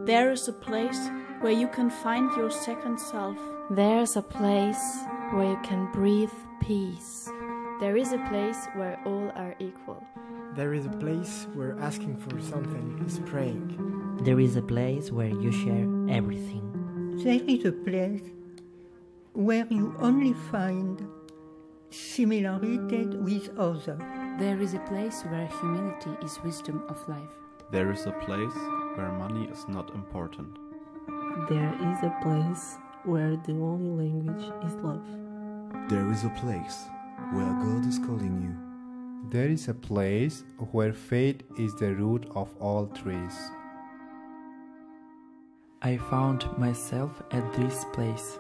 There is a place where you can find your second self. There's a place where you can breathe peace. There is a place where all are equal. There is a place where asking for something is praying. There is a place where you share everything. There is a place where you only find similarities with others. There is a place where humility is wisdom of life. There is a place where money is not important. There is a place where the only language is love. There is a place where God is calling you. There is a place where faith is the root of all trees. I found myself at this place.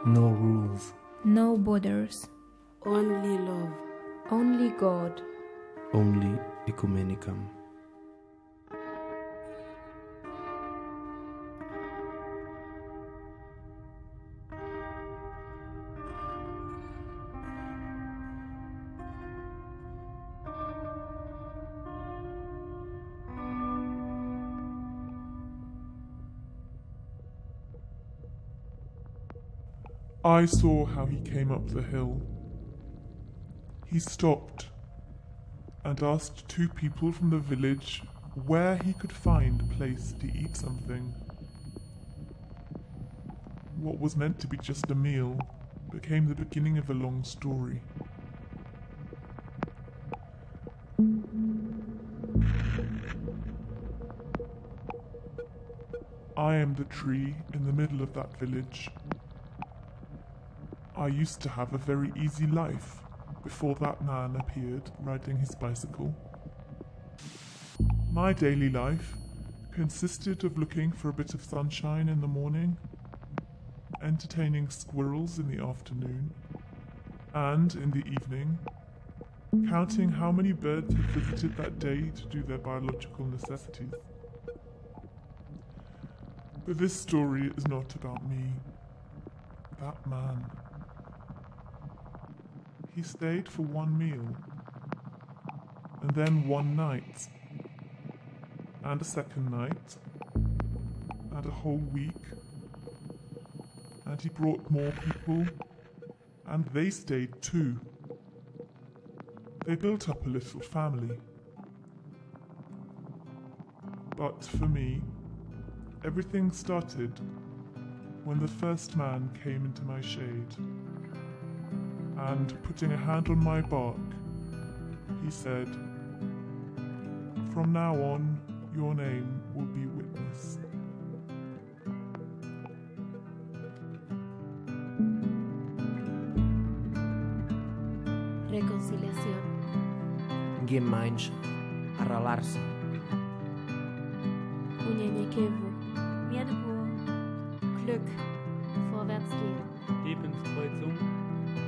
No rules. No borders. Only love. Only God. Only Ecumenicam. I saw how he came up the hill. He stopped and asked two people from the village where he could find a place to eat something. What was meant to be just a meal became the beginning of a long story. I am the tree in the middle of that village. I used to have a very easy life before that man appeared riding his bicycle. My daily life consisted of looking for a bit of sunshine in the morning, entertaining squirrels in the afternoon, and in the evening, counting how many birds had visited that day to do their biological necessities. But this story is not about me. That man. He stayed for one meal, and then one night, and a second night, and a whole week, and he brought more people, and they stayed too. They built up a little family. But for me, everything started when the first man came into my shade. And putting a hand on my bark, he said, "From now on, your name will be Witness." Reconciliación. Gemeinschaft. Arralar-se. Unyenikevu. Miedbu. Glück. Vorwärts gehen. Lebenskreuzung.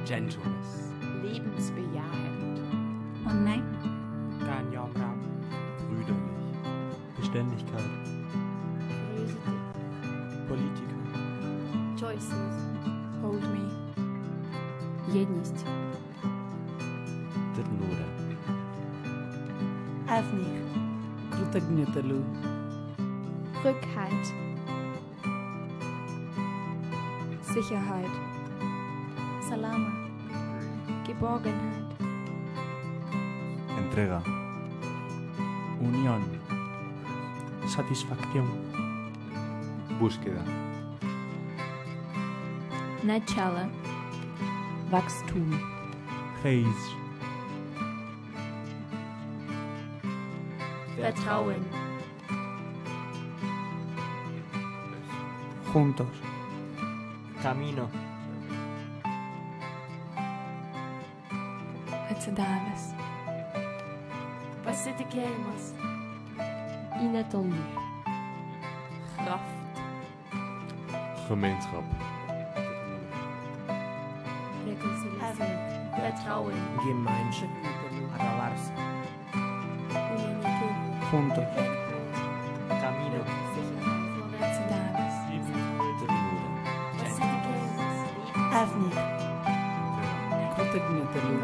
Gentleness. Lebensbejahend. Und nein. Kein Jammerab. Brüderlich. Beständigkeit. Curiosity. Politiker. Choices. Hold me. Jedność. Ternura. Avnir. కృతజ్ఞతలు. Rückhalt. Sicherheit. Salama. Geborgenheit. Entrega. Unión. Satisfacción. Búsqueda. Начало. Wachstum. Reis. Vertrauen. Juntos. Camino. Atsedaves. Passetikemos. Inattendu. Kraft. Gemeenschap. Reconciliación. Vertrauen. Gemeinschaft. Arralar-se. Unyenikevu. Juntos. Camino. Atsedaves. Ternura. Passetikemos. Avnir. కృతజ్ఞతలు.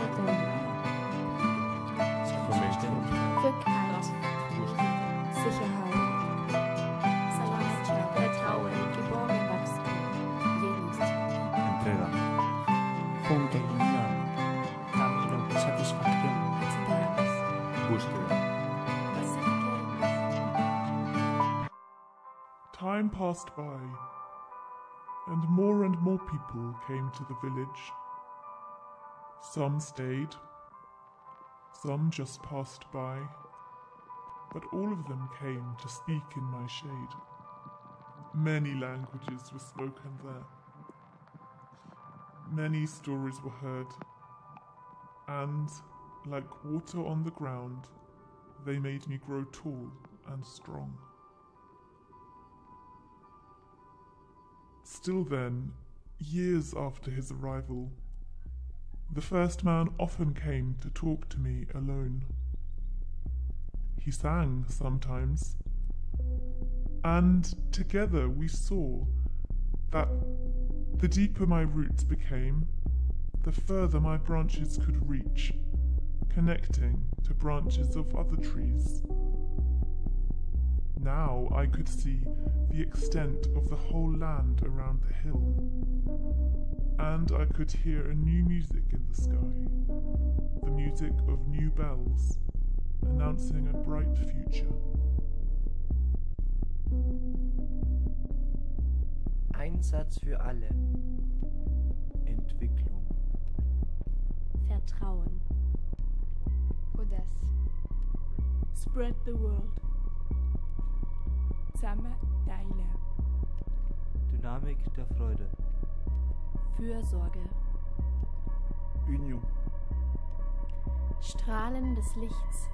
Rückhalt. Sicherheit. Salama. Búsqueda. Time passed by, and more people came to the village. Some stayed, some just passed by, but all of them came to speak in my shade. Many languages were spoken there. Many stories were heard, and, like water on the ground, they made me grow tall and strong. Still then, years after his arrival, the first man often came to talk to me alone. He sang sometimes, and together we saw that the deeper my roots became, the further my branches could reach, connecting to branches of other trees. Now I could see the extent of the whole land around the hill, and I could hear a new music in the sky, the music of new bells, announcing a bright future. Einsatz für alle. Entwicklung. Vertrauen. Audace. Spread the world. Zusammen teilen. Dynamik der Freude. Fürsorge. Union. Strahlen des Lichts.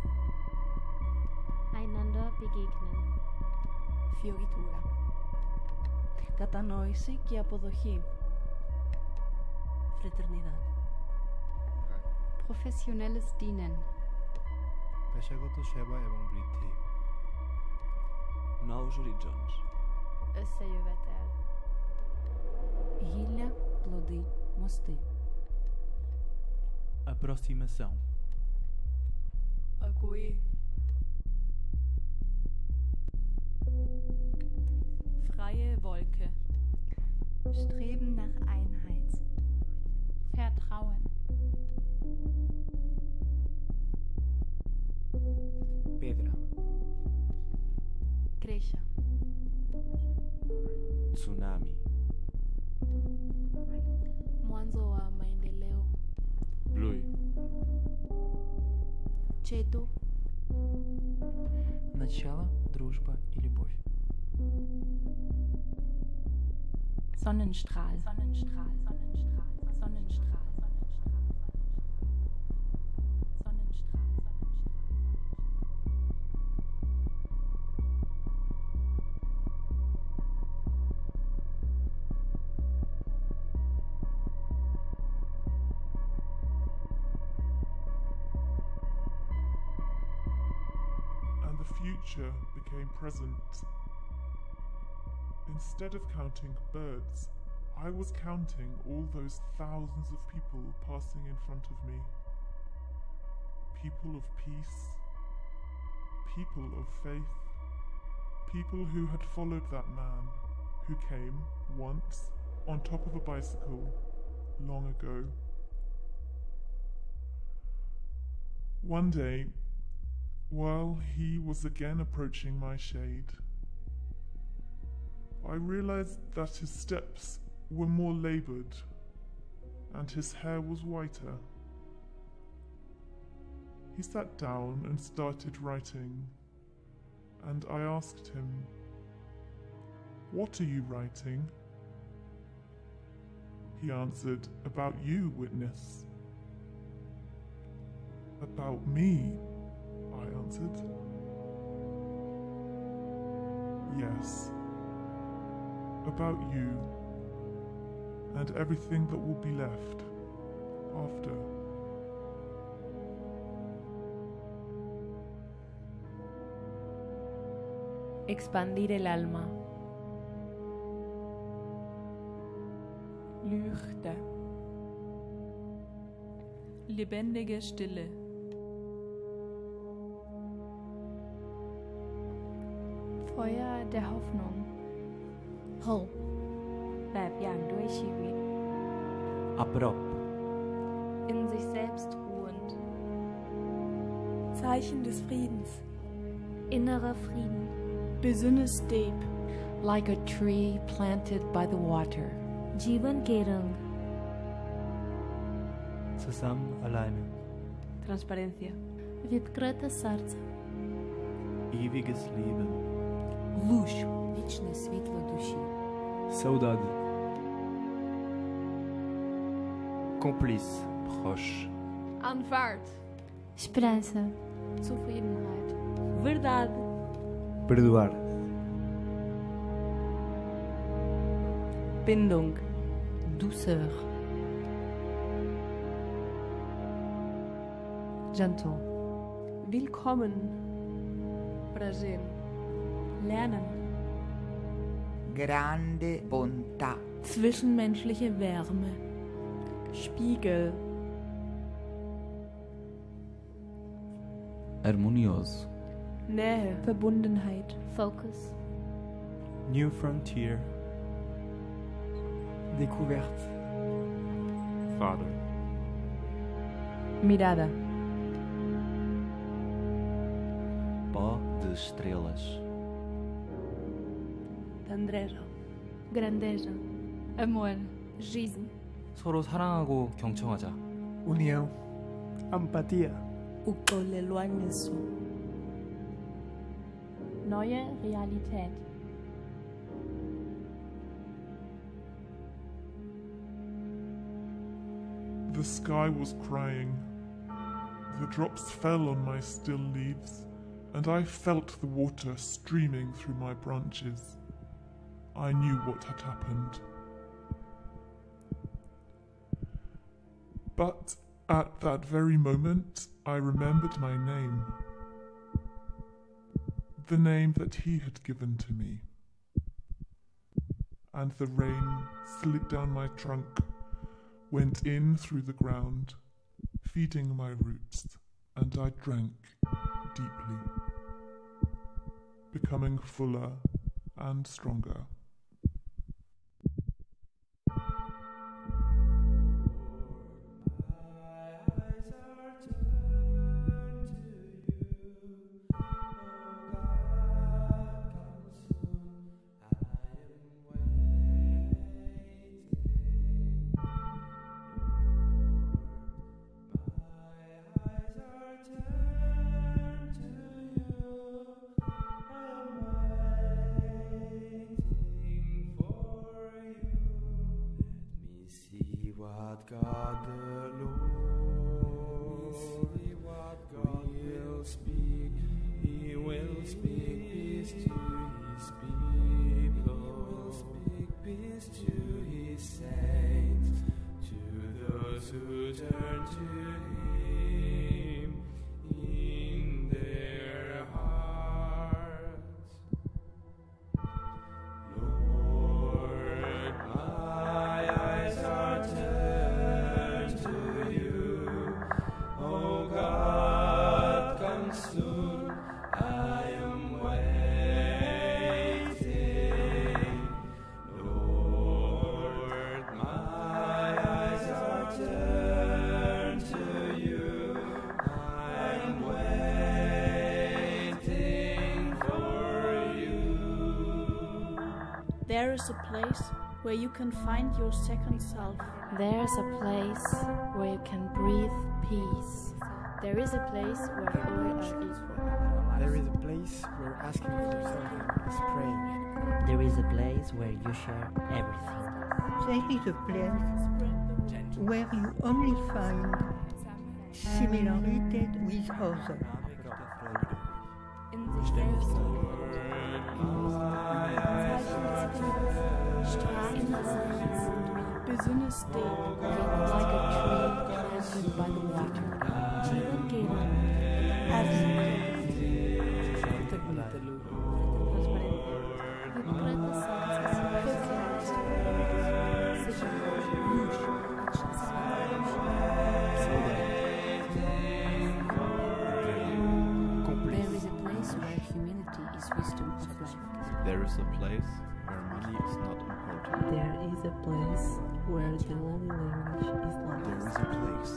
Einander begegnen. Fioritura. Κατανόηση και αποδοχή. Fraternidad. Professionelles Dienen. পেশাগত সেবা এবং বৃদ্ধি. Novos horizontes. Összejövetel. Гілля, плоди, мости. Aproximação. Accueillir. Freie Wolke. Streben nach Einheit. Vertrauen. Pedra. Cresça. Tsunami. Mwanzo wa maendeleo. Blui. Cheto. Начало, дружба и любовь. Sonnenstrahl. Sonnenstrahl. Sonnenstrahl. Sonnenstrahl. Sonnenstrahl. And the future became present. Instead of counting birds, I was counting all those thousands of people passing in front of me. People of peace, people of faith, people who had followed that man who came once on top of a bicycle long ago. One day, while he was again approaching my shade, I realized that his steps were more labored and his hair was whiter. He sat down and started writing, and I asked him, "What are you writing?" He answered, "About you, witness." "About me?" I answered. "Yes. About you and everything that will be left after." Expandir el alma. Leuchten. Lebendige Stille. Feuer der Hoffnung. Hope. แบบอย่างด้วยชีวิต Abrop. In sich selbst ruhend. Zeichen des Friedens. Innerer Frieden. Business deep. Like a tree planted by the water. Jivan ke rang. Zusammen alleine. Transparencia. Відкрите серце. Ewiges Leben. Луч. Вічне світло душі. Saudade. Complice, proche. Aanvaard. Esperança. Zufriedenheit. Verdade. Perdoar. Bindung. Douceur. Gentle. Willkommen. Prazer. Lernen. Grande bontà. Zwischenmenschliche Wärme. Spiegel. Harmonioso. Nähe. Verbundenheit. Focus. New frontier. Découverte. Vater. Mirada. Pó de estrelas. Tendreza. Grandeza. Amor. Riso. 서로 사랑하고 경청하자. União. Empatia. Ukolelwaniso. Neue Realität. The sky was crying. The drops fell on my still leaves, and I felt the water streaming through my branches. I knew what had happened. But at that very moment, I remembered my name. The name that he had given to me. And the rain slid down my trunk, went in through the ground, feeding my roots, and I drank deeply, becoming fuller and stronger. What God the Lord will speak, He will speak peace to His people, He will speak peace to His saints, to those who turn to Him in their hearts. Lord, my eyes are turned to you. Oh God, come soon. I am waiting. Lord, my eyes are turned to you. I am waiting for you. There is a place where you can find your second self. There's a place where you can breathe peace. There is a place where all are equal. There is a place where asking for something is praying. There is a place where you share everything. There is a place where you only find similarities with others. Business deep. Like a tree planted by the water. Jivan ke rang. Відкрите серце. There is a place where humanity is wisdom of life. There is a place where money is not important. There is a place where the only language is love. There is a place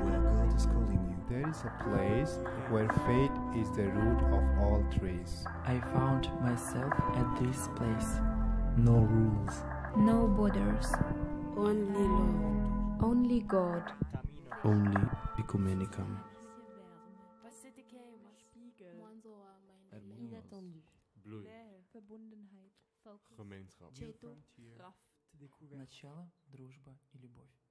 where God is calling you. There is a place where fate is the root of all trees. I found myself at this place. No rules. No borders. Only love. Only God. Only Ecumenicam. Bloei. Verbundenheit. Gemeenschap. Начало, дружба и любовь.